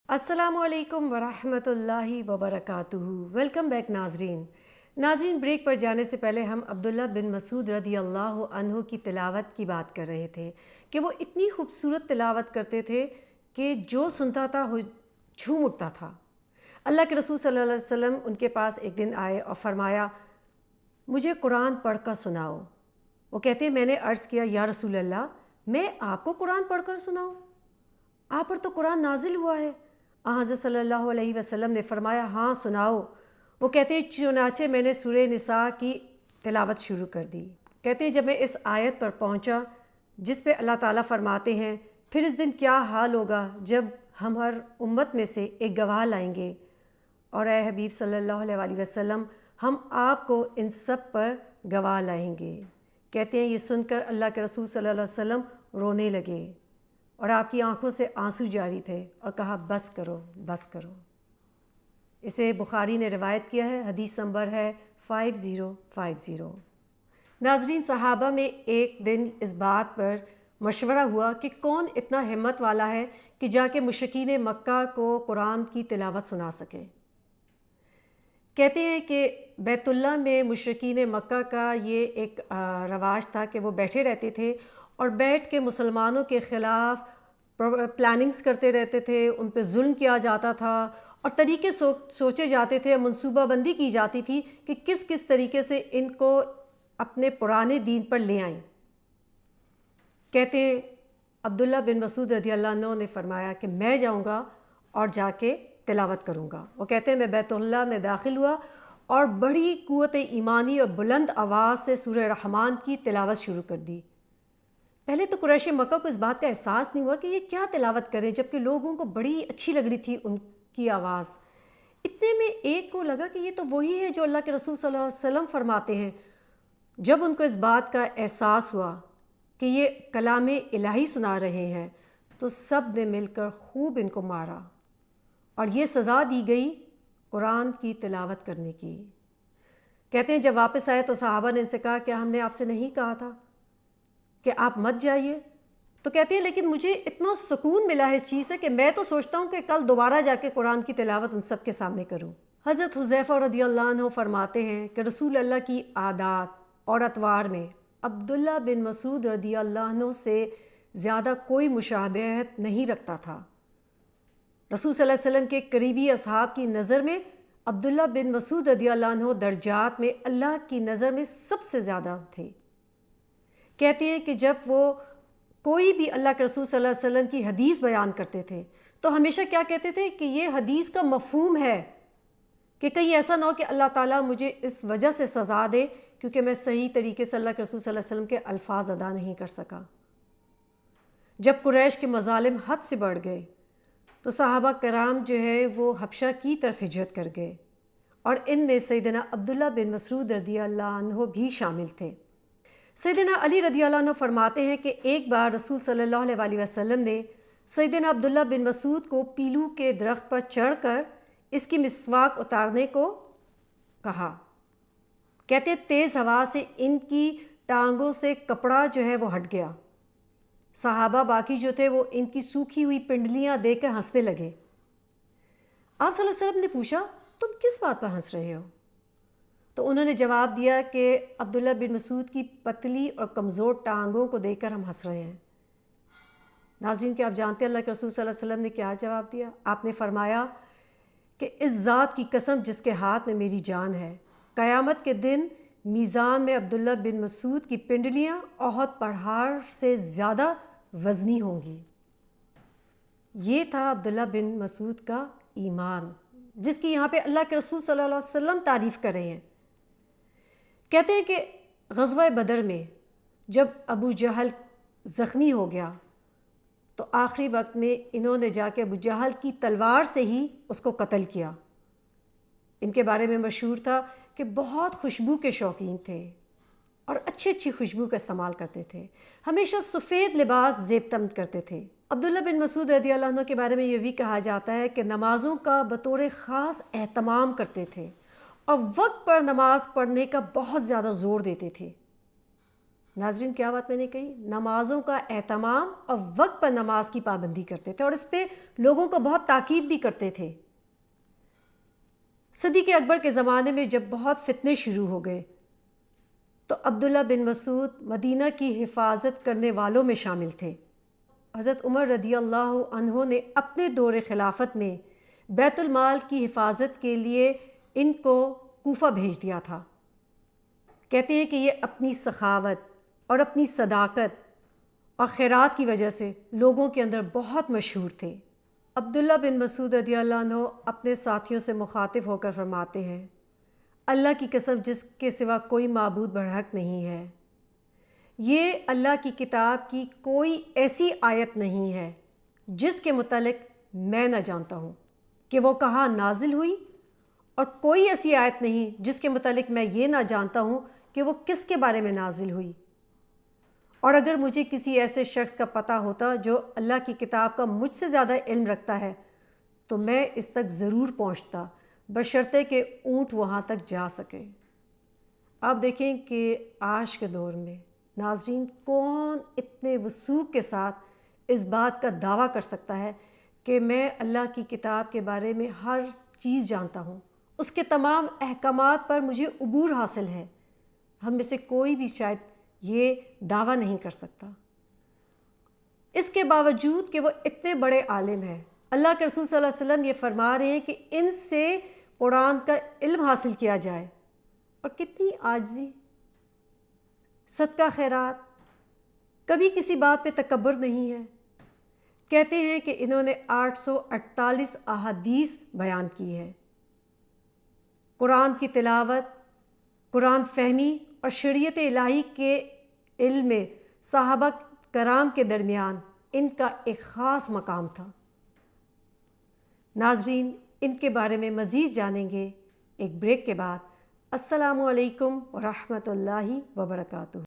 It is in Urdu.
السلام علیکم ورحمۃ اللہ وبرکاتہ۔ ویلکم بیک ناظرین بریک پر جانے سے پہلے ہم عبداللہ بن مسعود رضی اللہ عنہ کی تلاوت کی بات کر رہے تھے کہ وہ اتنی خوبصورت تلاوت کرتے تھے کہ جو سنتا تھا وہ جھوم اٹھتا تھا۔ اللہ کے رسول صلی اللہ علیہ وسلم ان کے پاس ایک دن آئے اور فرمایا مجھے قرآن پڑھ کر سناؤ۔ وہ کہتے ہیں میں نے عرض کیا یا رسول اللہ میں آپ کو قرآن پڑھ کر سناؤں؟ آپ پر تو قرآن نازل ہوا ہے۔ حضرت صلی اللہ علیہ وسلم نے فرمایا ہاں سناؤ۔ وہ کہتے ہیں چنانچہ میں نے سورہ نساء کی تلاوت شروع کر دی۔ کہتے ہیں جب میں اس آیت پر پہنچا جس پہ اللہ تعالیٰ فرماتے ہیں پھر اس دن کیا حال ہوگا جب ہم ہر امت میں سے ایک گواہ لائیں گے، اور اے حبیب صلی اللہ علیہ وسلم ہم آپ کو ان سب پر گواہ لائیں گے۔ کہتے ہیں یہ سن کر اللہ کے رسول صلی اللہ علیہ وسلم رونے لگے اور آپ کی آنکھوں سے آنسو جاری تھے اور کہا بس کرو بس کرو۔ اسے بخاری نے روایت کیا ہے، حدیث نمبر ہے 5050۔ ناظرین صحابہ میں ایک دن اس بات پر مشورہ ہوا کہ کون اتنا ہمت والا ہے کہ جا کے مشرکین مکہ کو قرآن کی تلاوت سنا سکے۔ کہتے ہیں کہ بیت اللہ میں مشرکین مکہ کا یہ ایک رواج تھا کہ وہ بیٹھے رہتے تھے اور بیٹھ کے مسلمانوں کے خلاف پلاننگز کرتے رہتے تھے، ان پہ ظلم کیا جاتا تھا اور طریقے سوچے جاتے تھے، منصوبہ بندی کی جاتی تھی کہ کس کس طریقے سے ان کو اپنے پرانے دین پر لے آئیں۔ کہتے ہیں عبداللہ بن مسعود رضی اللہ عنہ نے فرمایا کہ میں جاؤں گا اور جا کے تلاوت کروں گا۔ وہ کہتے ہیں میں بیت اللہ میں داخل ہوا اور بڑی قوت ایمانی اور بلند آواز سے سورہ رحمان کی تلاوت شروع کر دی۔ پہلے تو قریش مکہ کو اس بات کا احساس نہیں ہوا کہ یہ کیا تلاوت کریں، جبکہ لوگوں کو بڑی اچھی لگ رہی تھی ان کی آواز۔ اتنے میں ایک کو لگا کہ یہ تو وہی ہے جو اللہ کے رسول صلی اللہ علیہ وسلم فرماتے ہیں۔ جب ان کو اس بات کا احساس ہوا کہ یہ کلام الہی سنا رہے ہیں تو سب نے مل کر خوب ان کو مارا اور یہ سزا دی گئی قرآن کی تلاوت کرنے کی۔ کہتے ہیں جب واپس آئے تو صحابہ نے ان سے کہا کیا ہم نے آپ سے نہیں کہا تھا کہ آپ مت جائیے؟ تو کہتے ہیں لیکن مجھے اتنا سکون ملا ہے اس چیز سے کہ میں تو سوچتا ہوں کہ کل دوبارہ جا کے قرآن کی تلاوت ان سب کے سامنے کروں۔ حضرت حذیفہ رضی اللہ عنہ فرماتے ہیں کہ رسول اللہ کی عادات اور اطوار میں عبداللہ بن مسعود رضی اللہ عنہ سے زیادہ کوئی مشابہت نہیں رکھتا تھا۔ رسول صلی اللہ علیہ وسلم کے قریبی اصحاب کی نظر میں عبداللہ بن مسعود رضی اللہ عنہ درجات میں اللہ کی نظر میں سب سے زیادہ تھے۔ کہتے ہیں کہ جب وہ کوئی بھی اللہ کے رسول صلی اللہ علیہ وسلم کی حدیث بیان کرتے تھے تو ہمیشہ کیا کہتے تھے کہ یہ حدیث کا مفہوم ہے کہ کہیں ایسا نہ ہو کہ اللہ تعالیٰ مجھے اس وجہ سے سزا دے کیونکہ میں صحیح طریقے سے اللہ کے رسول صلی اللہ علیہ وسلم کے الفاظ ادا نہیں کر سکا۔ جب قریش کے مظالم حد سے بڑھ گئے تو صحابہ کرام جو ہے وہ حبشہ کی طرف ہجرت کر گئے اور ان میں سیدنا عبداللہ بن مسعود رضی اللہ عنہ بھی شامل تھے۔ سیدنا علی رضی اللہ عنہ فرماتے ہیں کہ ایک بار رسول صلی اللہ علیہ وسلم نے سیدنا عبداللہ بن مسعود کو پیلو کے درخت پر چڑھ کر اس کی مسواک اتارنے کو کہا۔ کہتے تیز ہوا سے ان کی ٹانگوں سے کپڑا جو ہے وہ ہٹ گیا۔ صحابہ باقی جو تھے وہ ان کی سوکھی ہوئی پنڈلیاں دیکھ کر ہنسنے لگے۔ آپ صلی اللہ علیہ وسلم نے پوچھا تم کس بات پر ہنس رہے ہو؟ تو انہوں نے جواب دیا کہ عبداللہ بن مسعود کی پتلی اور کمزور ٹانگوں کو دیکھ کر ہم ہنس رہے ہیں۔ ناظرین کیا آپ جانتے ہیں اللہ کے رسول صلی اللہ علیہ وسلم نے کیا جواب دیا؟ آپ نے فرمایا کہ اس ذات کی قسم جس کے ہاتھ میں میری جان ہے، قیامت کے دن میزان میں عبداللہ بن مسعود کی پنڈلیاں احد پہاڑ سے زیادہ وزنی ہوں گی۔ یہ تھا عبداللہ بن مسعود کا ایمان جس کی یہاں پہ اللہ کے رسول صلی اللہ علیہ وسلم تعریف کر رہے ہیں۔ کہتے ہیں کہ غزوہ بدر میں جب ابو جہل زخمی ہو گیا تو آخری وقت میں انہوں نے جا کے ابو جہل کی تلوار سے ہی اس کو قتل کیا۔ ان کے بارے میں مشہور تھا کہ بہت خوشبو کے شوقین تھے اور اچھی خوشبو کا استعمال کرتے تھے، ہمیشہ سفید لباس زیب تن کرتے تھے۔ عبداللہ بن مسعود رضی اللہ عنہ کے بارے میں یہ بھی کہا جاتا ہے کہ نمازوں کا بطور خاص اہتمام کرتے تھے اور وقت پر نماز پڑھنے کا بہت زیادہ زور دیتے تھے۔ ناظرین کیا بات میں نے کہی؟ نمازوں کا اہتمام اور وقت پر نماز کی پابندی کرتے تھے اور اس پہ لوگوں کو بہت تاکید بھی کرتے تھے۔ صدیق اکبر کے زمانے میں جب بہت فتنے شروع ہو گئے تو عبداللہ بن مسعود مدینہ کی حفاظت کرنے والوں میں شامل تھے۔ حضرت عمر رضی اللہ عنہ نے اپنے دور خلافت میں بیت المال کی حفاظت کے لیے ان کو کوفہ بھیج دیا تھا۔ کہتے ہیں کہ یہ اپنی سخاوت اور اپنی صداقت اور خیرات کی وجہ سے لوگوں کے اندر بہت مشہور تھے۔ عبداللہ بن مسعود رضی اللہ عنہ اپنے ساتھیوں سے مخاطب ہو کر فرماتے ہیں، اللہ کی قسم جس کے سوا کوئی معبود برحق نہیں ہے، یہ اللہ کی کتاب کی کوئی ایسی آیت نہیں ہے جس کے متعلق میں نہ جانتا ہوں کہ وہ کہاں نازل ہوئی، اور کوئی ایسی آیت نہیں جس کے متعلق میں یہ نہ جانتا ہوں کہ وہ کس کے بارے میں نازل ہوئی۔ اور اگر مجھے کسی ایسے شخص کا پتہ ہوتا جو اللہ کی کتاب کا مجھ سے زیادہ علم رکھتا ہے تو میں اس تک ضرور پہنچتا، بشرطے کہ اونٹ وہاں تک جا سکے۔ آپ دیکھیں کہ آج کے دور میں ناظرین کون اتنے وثوق کے ساتھ اس بات کا دعویٰ کر سکتا ہے کہ میں اللہ کی کتاب کے بارے میں ہر چیز جانتا ہوں، اس کے تمام احکامات پر مجھے عبور حاصل ہے۔ ہم میں سے کوئی بھی شاید یہ دعویٰ نہیں کر سکتا۔ اس کے باوجود کہ وہ اتنے بڑے عالم ہیں، اللہ کے رسول صلی اللہ علیہ وسلم یہ فرما رہے ہیں کہ ان سے قرآن کا علم حاصل کیا جائے، اور کتنی عاجزی، صدقہ خیرات، کبھی کسی بات پہ تکبر نہیں ہے۔ کہتے ہیں کہ انہوں نے 848 احادیث بیان کی ہے۔ قرآن کی تلاوت، قرآن فہمی اور شریعت الہی کے علم میں صحابہ کرام کے درمیان ان کا ایک خاص مقام تھا۔ ناظرین ان کے بارے میں مزید جانیں گے ایک بریک کے بعد۔ السلام علیکم ورحمۃ اللہ وبرکاتہ۔